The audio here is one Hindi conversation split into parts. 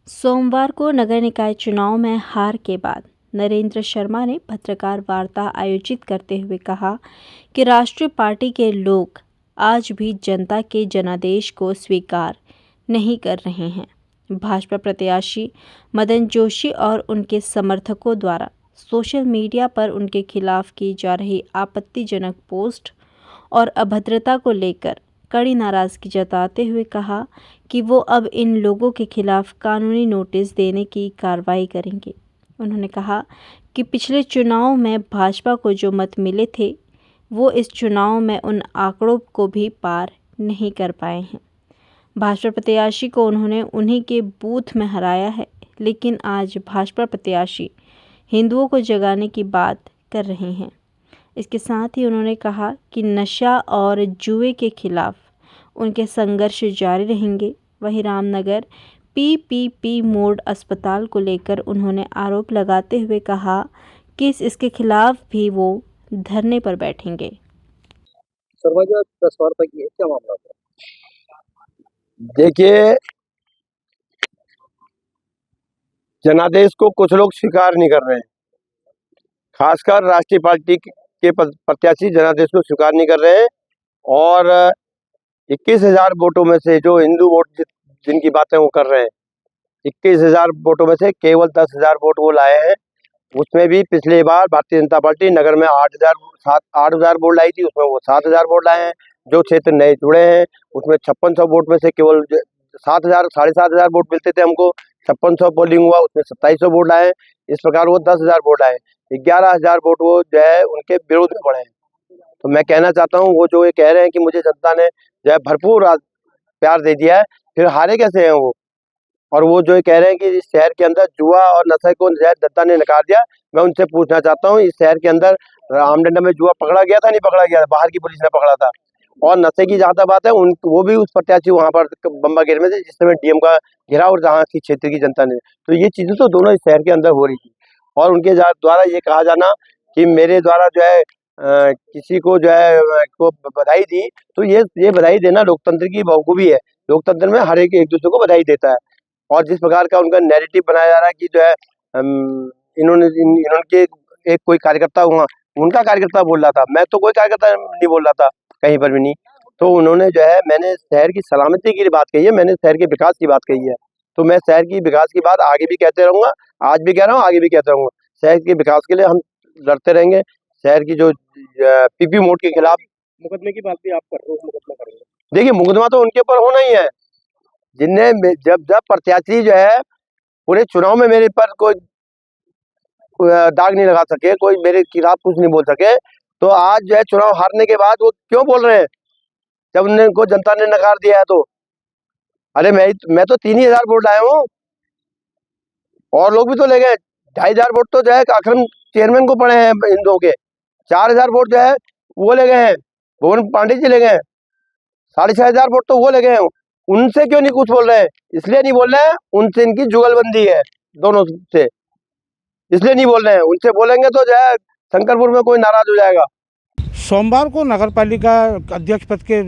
सोमवार को नगर निकाय चुनाव में हार के बाद नरेंद्र शर्मा ने पत्रकार वार्ता आयोजित करते हुए कहा कि राष्ट्रीय पार्टी के लोग आज भी जनता के जनादेश को स्वीकार नहीं कर रहे हैं। भाजपा प्रत्याशी मदन जोशी और उनके समर्थकों द्वारा सोशल मीडिया पर उनके खिलाफ की जा रही आपत्तिजनक पोस्ट और अभद्रता को लेकर कड़ी नाराज़गी जताते हुए कहा कि वो अब इन लोगों के खिलाफ कानूनी नोटिस देने की कार्रवाई करेंगे। उन्होंने कहा कि पिछले चुनाव में भाजपा को जो मत मिले थे वो इस चुनाव में उन आंकड़ों को भी पार नहीं कर पाए हैं। भाजपा प्रत्याशी को उन्होंने उन्हीं के बूथ में हराया है, लेकिन आज भाजपा प्रत्याशी हिंदुओं को जगाने की बात कर रहे हैं। इसके साथ ही उन्होंने कहा कि नशा और जुए के खिलाफ उनके संघर्ष जारी रहेंगे। वहीं रामनगर पीपीपी मोड़ अस्पताल को लेकर उन्होंने आरोप लगाते हुए कहा कि इसके खिलाफ भी वो धरने पर बैठेंगे। शर्मा जी, प्रेस वार्ता की है, क्या मामला है? देखिए, जनादेश को कुछ लोग स्वीकार नहीं कर रहे हैं, खासकर राष्ट्रीय पार्टी के प्रत्याशी जनादेश को स्वीकार नहीं कर रहे हैं। और 21,000 वोटों में से जो हिंदू वोट जिनकी बातें वो कर रहे हैं, 21,000 वोटों में से केवल 10,000 वोट वो लाए हैं। उसमें भी पिछली बार भारतीय जनता पार्टी नगर में 8,000 वोट लाई थी, उसमें वो 7,000 वोट लाए हैं। जो क्षेत्र नए जुड़े हैं उसमें 5600 वोट में से केवल 7,000 7,500 वोट मिलते थे हमको, 5600 पोलिंग हुआ, उसमें 2700 वोट आए। इस प्रकार वो 10,000 वोट आए, 11,000 वोट वो जो है उनके विरोध में पड़े हैं। तो मैं कहना चाहता हूँ, वो जो ये कह रहे हैं कि मुझे जनता ने जो है भरपूर प्यार दे दिया है, फिर हारे कैसे हैं वो? और वो जो ये कह रहे हैं कि इस शहर के अंदर जुआ और नशे को जनता ने नकार दिया। मैं उनसे पूछना चाहता हूँ, इस शहर के अंदर आमडंडा में जुआ पकड़ा गया था, नहीं पकड़ा गया था? बाहर की पुलिस ने पकड़ा था। और नशे की जहाँ तक बात है, वो भी उस प्रत्याशी वहाँ पर बम्बा घेर में थे जिस समय डीएम का घेराव और जहाँ की क्षेत्र की जनता ने, तो ये चीजें तो दोनों इस शहर के अंदर हो रही थी। और उनके द्वारा ये कहा जाना कि मेरे द्वारा जो है किसी को जो है को बधाई दी, तो ये बधाई देना लोकतंत्र की बखूबी है। लोकतंत्र में हर एक दूसरे को बधाई देता है। और जिस प्रकार का उनका नैरेटिव बनाया जा रहा है कि जो है इन्होंने एक कोई कार्यकर्ता हुआ, उनका कार्यकर्ता बोल रहा था, मैं तो कोई कार्यकर्ता नहीं बोल रहा था, कहीं पर भी नहीं। तो उन्होंने जो है, मैंने शहर की सलामती की बात कही है, मैंने शहर के विकास की बात कही है। तो मैं शहर की विकास की बात आगे भी कहते रहूंगा, आज भी कह रहा हूँ, आगे भी कहता रहूंगा। शहर के विकास के लिए हम लड़ते रहेंगे। शहर की जो पीपी मोड के खिलाफ मुकदमे की बात भी आप कर रहे हो, मुकदमा करेंगे? देखिए, मुकदमा तो उनके ऊपर होना ही है, जिनने जब प्रत्याशी जो है पूरे चुनाव में मेरे पर कोई दाग नहीं लगा सके, कोई मेरे खिलाफ कुछ नहीं बोल सके, तो आज जो है चुनाव हारने के बाद वो क्यों बोल रहे हैं, जब उनको जनता ने नकार दिया है? तो अरे मैं तो 3,000 वोट लाया हूँ, और लोग भी तो ले गए। 2,500 वोट तो जो है अक्रम चेयरमैन को पड़े हैं हिंदुओं के। 4,000 वोट जो है वो ले गए हैं, भुवन पांडे जी ले गए हैं। 6,500 वोट तो वो ले गए हैं। उनसे क्यों नहीं कुछ बोल रहे हैं? इसलिए नहीं बोल रहे हैं, उनसे इनकी जुगलबंदी है दोनों से, इसलिए नहीं बोल रहे हैं। उनसे बोलेंगे तो जो है शंकरपुर में कोई नाराज हो जाएगा। सोमवार को नगरपालिका अध्यक्ष पद के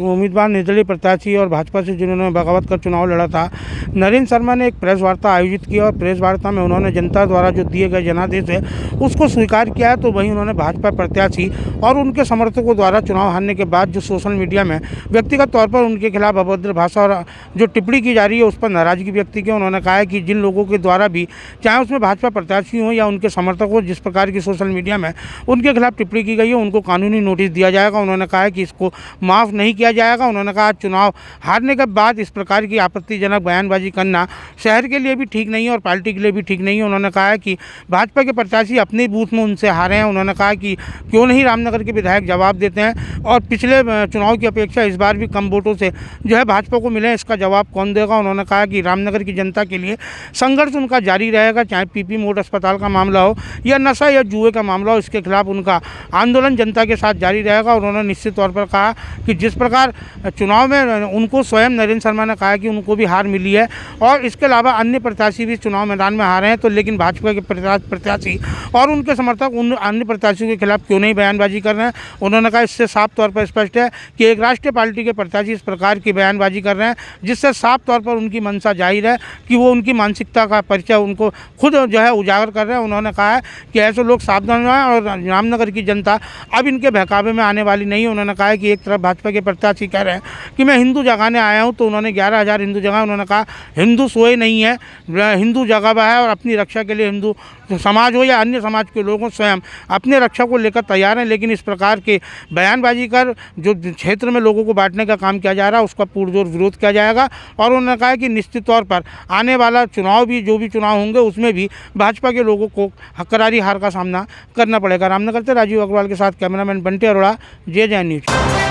उम्मीदवार निर्दलीय प्रत्याशी और भाजपा से जिन्होंने बगावत कर चुनाव लड़ा था, नरेंद्र शर्मा ने एक प्रेस वार्ता आयोजित की और प्रेस वार्ता में उन्होंने जनता द्वारा जो दिए गए जनादेश है उसको स्वीकार किया है। तो वहीं उन्होंने भाजपा प्रत्याशी और उनके समर्थकों द्वारा चुनाव हारने के बाद जो सोशल मीडिया में व्यक्तिगत तौर पर उनके खिलाफ अभद्र भाषा और जो टिप्पणी की जा रही है उस पर नाराजगी व्यक्त की। उन्होंने कहा है कि जिन लोगों के द्वारा भी, चाहे उसमें भाजपा प्रत्याशी हों या उनके समर्थक हो, जिस प्रकार की सोशल मीडिया में उनके खिलाफ टिप्पणी की गई है उनको कानूनी नोटिस दिया जाएगा। उन्होंने कहा है कि इसको माफ़ नहीं किया जाएगा। उन्होंने कहा चुनाव हारने के बाद इस प्रकार की आपत्तिजनक बयानबाजी करना शहर के लिए भी ठीक नहीं है और पार्टी के लिए भी ठीक नहीं है। उन्होंने कहा है कि भाजपा के प्रत्याशी अपने बूथ में उनसे हारे हैं। उन्होंने कहा कि क्यों नहीं रामनगर के विधायक जवाब देते हैं और पिछले चुनाव की अपेक्षा इस बार भी कम वोटों से जो है भाजपा को मिले, इसका जवाब कौन देगा। उन्होंने कहा कि रामनगर की जनता के लिए संघर्ष उनका जारी रहेगा, चाहे पीपी मोड़ अस्पताल का मामला हो या नशा या जुए का मामला हो, इसके खिलाफ उनका आंदोलन जनता के साथ जारी रहेगा। और उन्होंने निश्चित तौर पर कहा कि जिस प्रकार चुनाव में उनको स्वयं नरेंद्र शर्मा ने कहा कि उनको भी हार मिली है और इसके अलावा अन्य प्रत्याशी भी चुनाव मैदान में हारे हैं, तो लेकिन भाजपा के प्रत्याशी और उनके समर्थक उन अन्य प्रत्याशियों के खिलाफ क्यों नहीं बयानबाजी कर रहे हैं। उन्होंने कहा इससे साफ तौर पर स्पष्ट है कि एक राष्ट्रीय पार्टी के प्रत्याशी इस प्रकार की बयानबाजी कर रहे हैं, जिससे साफ तौर पर उनकी मंशा जाहिर है कि वो उनकी मानसिकता का परिचय उनको खुद जो है उजागर कर रहे हैं। उन्होंने कहा है कि ऐसे लोग सावधान रहें और रामनगर की जनता अब इनके बहकावे में आने वाली नहीं है। उन्होंने कहा है कि एक तरफ भाजपा के प्रत्याशी कह रहे हैं कि मैं हिंदू जगाने आया हूं, तो उन्होंने 11,000 हिंदू जगह। उन्होंने कहा हिंदू सोए नहीं है, हिंदू जगह हुआ है और अपनी रक्षा के लिए हिंदू समाज हो या अन्य समाज के लोगों स्वयं अपने रक्षा को लेकर तैयार हैं। लेकिन इस प्रकार के बयानबाजी कर जो क्षेत्र में लोगों को बांटने का काम किया जा रहा है उसका पुरजोर विरोध किया जाएगा। और उन्होंने कहा कि निश्चित तौर पर आने वाला चुनाव भी जो भी चुनाव होंगे उसमें भी भाजपा के लोगों को करारी हार का सामना करना पड़ेगा। रामनगर से राजीव अग्रवाल के साथ कैमरामैन बंटी अरोड़ा, जे न्यूज।